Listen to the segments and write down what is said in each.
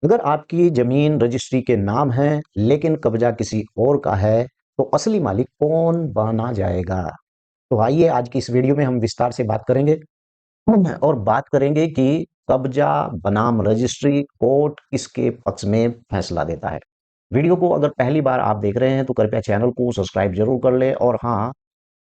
अगर आपकी जमीन रजिस्ट्री के नाम है लेकिन कब्जा किसी और का है तो असली मालिक कौन बना जाएगा। तो आइए आज की इस वीडियो में हम विस्तार से बात करेंगे और बात करेंगे कि कब्जा बनाम रजिस्ट्री कोर्ट किसके पक्ष में फैसला देता है। वीडियो को अगर पहली बार आप देख रहे हैं तो कृपया चैनल को सब्सक्राइब जरूर कर ले और हाँ,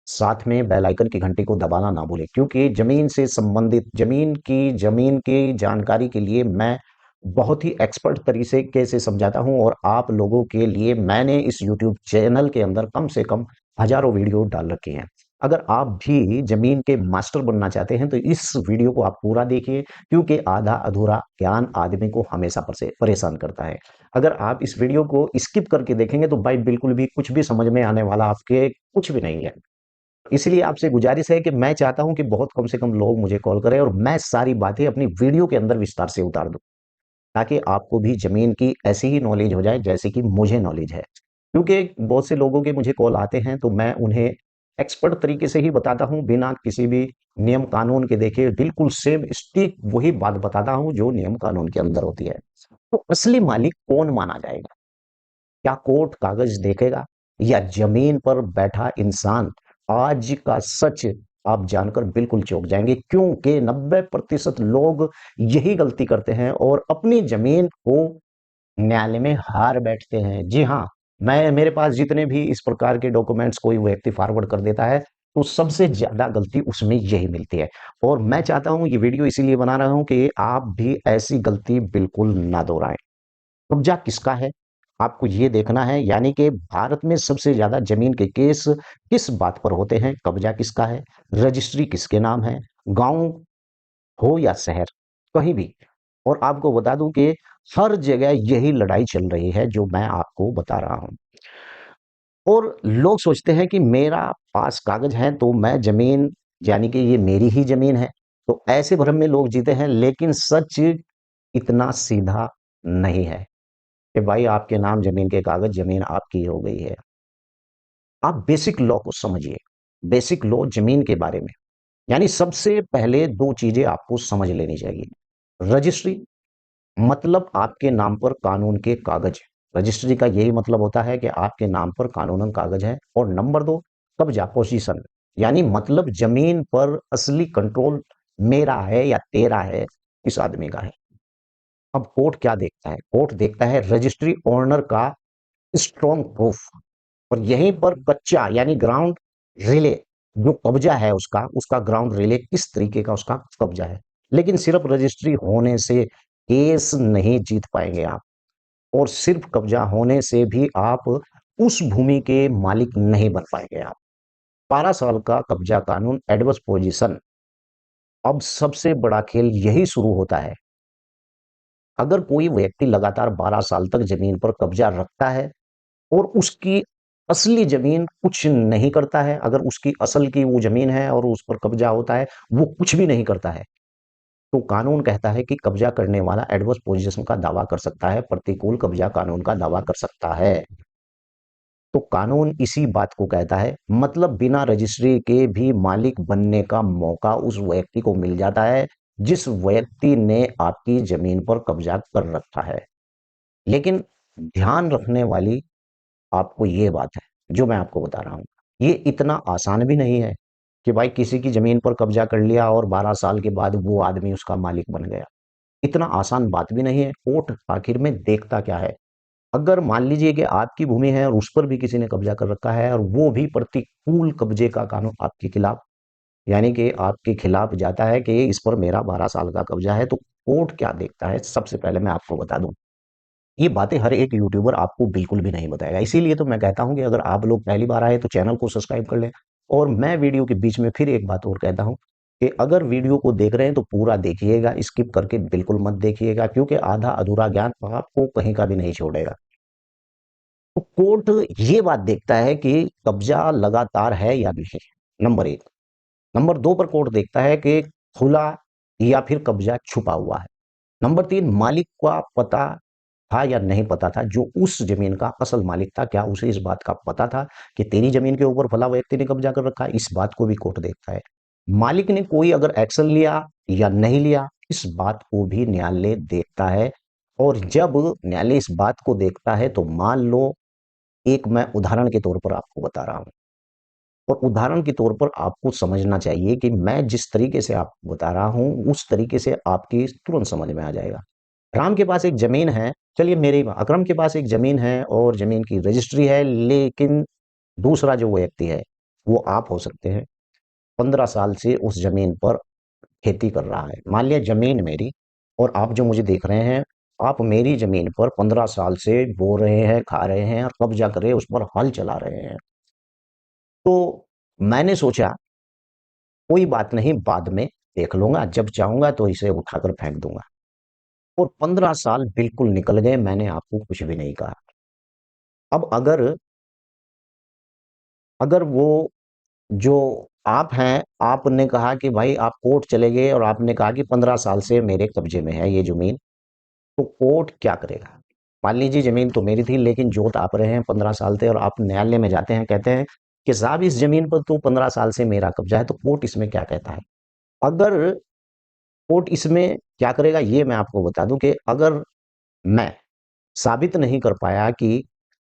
साथ में बेल आइकन की घंटी को दबाना ना भूलें क्योंकि जमीन से संबंधित जमीन की जानकारी के लिए मैं बहुत ही एक्सपर्ट तरीके से समझाता हूं और आप लोगों के लिए मैंने इस YouTube चैनल के अंदर कम से कम हजारों वीडियो डाल रखे हैं। अगर आप भी जमीन के मास्टर बनना चाहते हैं तो इस वीडियो को आप पूरा देखिए क्योंकि आधा अधूरा ज्ञान आदमी को हमेशा पर से परेशान करता है। अगर आप इस वीडियो को स्किप करके देखेंगे तो भाई बिल्कुल भी कुछ भी समझ में आने वाला आपके कुछ भी नहीं है। इसलिए आपसे गुजारिश है कि मैं चाहता हूं कि बहुत कम से कम लोग मुझे कॉल करें और मैं सारी बातें अपनी वीडियो के अंदर विस्तार से उतार दूं ताकि आपको भी जमीन की ऐसी ही नॉलेज हो जाए जैसे कि मुझे नॉलेज है। क्योंकि बहुत से लोगों के मुझे कॉल आते हैं तो मैं उन्हें एक्सपर्ट तरीके से ही बताता हूं बिना किसी भी नियम कानून के देखे बिल्कुल सेम स्टिक वही बात बताता हूं जो नियम कानून के अंदर होती है। तो असली मालिक कौन माना जाएगा? क्या कोर्ट कागज देखेगा या जमीन पर बैठा इंसान? आज का सच आप जानकर बिल्कुल चौंक जाएंगे क्योंकि 90% लोग यही गलती करते हैं और अपनी जमीन को न्यायालय में हार बैठते हैं। जी हाँ, मैं मेरे पास जितने भी इस प्रकार के डॉक्यूमेंट्स कोई व्यक्ति फॉरवर्ड कर देता है तो सबसे ज्यादा गलती उसमें यही मिलती है। और मैं चाहता हूं ये वीडियो इसीलिए बना रहा हूं कि आप भी ऐसी गलती बिल्कुल ना दोहराएं। कब्जा किसका है आपको ये देखना है, यानी कि भारत में सबसे ज्यादा जमीन के केस किस बात पर होते हैं? कब्जा किसका है, रजिस्ट्री किसके नाम है, गांव हो या शहर, कहीं भी। और आपको बता दूं कि हर जगह यही लड़ाई चल रही है जो मैं आपको बता रहा हूं। और लोग सोचते हैं कि मेरा पास कागज है तो मैं जमीन, यानी कि ये मेरी ही जमीन है, तो ऐसे भ्रम में लोग जीते हैं। लेकिन सच इतना सीधा नहीं है कि भाई आपके नाम जमीन के कागज, जमीन आपकी हो गई है। आप बेसिक लॉ को समझिए, बेसिक लॉ जमीन के बारे में। यानी सबसे पहले दो चीजें आपको समझ लेनी चाहिए। रजिस्ट्री मतलब आपके नाम पर कानून के कागज। रजिस्ट्री का यही मतलब होता है कि आपके नाम पर कानूनन कागज है। और नंबर दो, कब्जा पोजीशन, यानी मतलब जमीन पर असली कंट्रोल मेरा है या तेरा है, इस आदमी का है। अब कोर्ट क्या देखता है? कोर्ट देखता है रजिस्ट्री ओनर का स्ट्रॉन्ग प्रूफ। और यहीं पर कच्चा यानी ग्राउंड रिले, जो कब्जा है उसका उसका ग्राउंड रिले किस तरीके का उसका कब्जा है। लेकिन सिर्फ रजिस्ट्री होने से केस नहीं जीत पाएंगे आप, और सिर्फ कब्जा होने से भी आप उस भूमि के मालिक नहीं बन पाएंगे आप। 12 साल का कब्जा कानून, एडवर्स पोजीशन। अब सबसे बड़ा खेल यही शुरू होता है। अगर कोई व्यक्ति लगातार 12 साल तक जमीन पर कब्जा रखता है और उसकी असली जमीन कुछ नहीं करता है, अगर उसकी असल की वो जमीन है और उस पर कब्जा होता है, वो कुछ भी नहीं करता है, तो कानून कहता है कि कब्जा करने वाला एडवर्स पोजीशन का दावा कर सकता है, प्रतिकूल कब्जा कानून का दावा कर सकता है। तो कानून इसी बात को कहता है, मतलब बिना रजिस्ट्री के भी मालिक बनने का मौका उस व्यक्ति को मिल जाता है जिस व्यक्ति ने आपकी जमीन पर कब्जा कर रखा है। लेकिन ध्यान रखने वाली आपको ये बात है जो मैं आपको बता रहा हूं, ये इतना आसान भी नहीं है कि भाई किसी की जमीन पर कब्जा कर लिया और 12 साल के बाद वो आदमी उसका मालिक बन गया। इतना आसान बात भी नहीं है। कोर्ट आखिर में देखता क्या है? अगर मान लीजिए कि आपकी भूमि है और उस पर भी किसी ने कब्जा कर रखा है और वो भी प्रतिकूल कब्जे का कानून आपके खिलाफ, यानी कि आपके खिलाफ जाता है कि इस पर मेरा 12 साल का कब्जा है, तो कोर्ट क्या देखता है? सबसे पहले मैं आपको बता दूं, ये बातें हर एक यूट्यूबर आपको बिल्कुल भी नहीं बताएगा। इसीलिए तो मैं कहता हूं कि अगर आप लोग पहली बार आए तो चैनल को सब्सक्राइब कर लें। और मैं वीडियो के बीच में फिर एक बात और कहता हूं कि अगर वीडियो को देख रहे हैं तो पूरा देखिएगा, स्किप करके बिल्कुल मत देखिएगा क्योंकि आधा अधूरा ज्ञान आपको कहीं का भी नहीं छोड़ेगा। तो कोर्ट ये बात देखता है कि कब्जा लगातार है या नहीं, नंबर एक। नंबर दो पर कोर्ट देखता है कि खुला या फिर कब्जा छुपा हुआ है। नंबर तीन, मालिक का पता था या नहीं पता था, जो उस जमीन का असल मालिक था, क्या उसे इस बात का पता था कि तेरी जमीन के ऊपर फला व्यक्ति ने कब्जा कर रखा है? इस बात को भी कोर्ट देखता है। मालिक ने कोई अगर एक्शन लिया या नहीं लिया, इस बात को भी न्यायालय देखता है। और जब न्यायालय इस बात को देखता है तो मान लो, एक मैं उदाहरण के तौर पर आपको बता रहा हूँ, और उदाहरण के तौर पर आपको समझना चाहिए कि मैं जिस तरीके से आपको बता रहा हूँ, उस तरीके से आपकी तुरंत समझ में आ जाएगा। राम के पास एक ज़मीन है, चलिए मेरी अकरम के पास एक ज़मीन है और ज़मीन की रजिस्ट्री है, लेकिन दूसरा जो व्यक्ति है, वो आप हो सकते हैं। 15 साल से उस ज़मीन पर खेती कर रहा है। मान लिया ज़मीन मेरी, और आप जो मुझे देख रहे हैं, आप मेरी ज़मीन पर 15 साल से बो रहे हैं, खा रहे हैं और कब्ज़ा करे उस पर हल चला रहे हैं। तो मैंने सोचा कोई बात नहीं, बाद में देख लूँगा, जब चाहूँगा तो इसे उठाकर फेंक दूँगा। और 15 साल बिल्कुल निकल गए, मैंने आपको कुछ भी नहीं कहा। अब अगर अगर वो जो आप हैं, आपने कहा कि भाई आप कोर्ट चले गए और आपने कहा कि 15 साल से मेरे कब्ज़े में है ये ज़मीन, तो कोर्ट क्या करेगा? मान लीजिए ज़मीन तो मेरी थी, लेकिन जोत आप रहे हैं 15 साल से, और आप न्यायालय में जाते हैं, कहते हैं कि साहब इस ज़मीन पर तो 15 साल से मेरा कब्ज़ा है, तो कोर्ट इसमें क्या कहता है? अगर कोर्ट इसमें क्या करेगा, ये मैं आपको बता दूं कि अगर मैं साबित नहीं कर पाया कि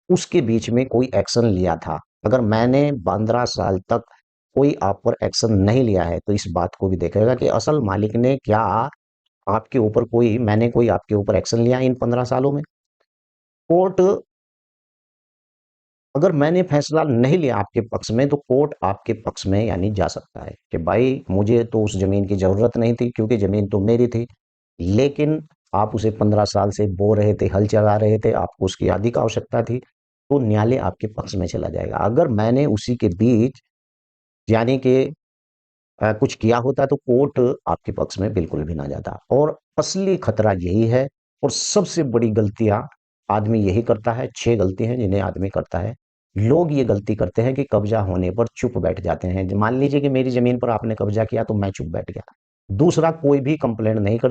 उसके बीच में कोई एक्शन लिया था, अगर मैंने 15 साल तक कोई आप पर एक्शन नहीं लिया है, तो इस बात को भी देखेगा कि असल मालिक ने क्या आपके ऊपर कोई मैंने कोई आपके ऊपर एक्शन लिया इन 15 सालों में। कोर्ट, अगर मैंने फैसला नहीं लिया आपके पक्ष में, तो कोर्ट आपके पक्ष में यानी जा सकता है कि भाई मुझे तो उस ज़मीन की ज़रूरत नहीं थी, क्योंकि ज़मीन तो मेरी थी, लेकिन आप उसे 15 साल से बो रहे थे, हल चला रहे थे, आपको उसकी आदि की आवश्यकता थी, तो न्यायालय आपके पक्ष में चला जाएगा। अगर मैंने उसी के बीच यानी कि कुछ किया होता, तो कोर्ट आपके पक्ष में बिल्कुल भी ना जाता। और असली खतरा यही है, और सबसे बड़ी गलतियां आदमी यही करता है। 6 गलती हैं जिन्हें आदमी करता है। लोग ये गलती करते हैं कि कब्जा होने पर चुप बैठ जाते हैं। मान लीजिए कि मेरी जमीन पर आपने कब्जा किया, तो मैं चुप बैठ गया, दूसरा कोई भी कंप्लेंट नहीं करता।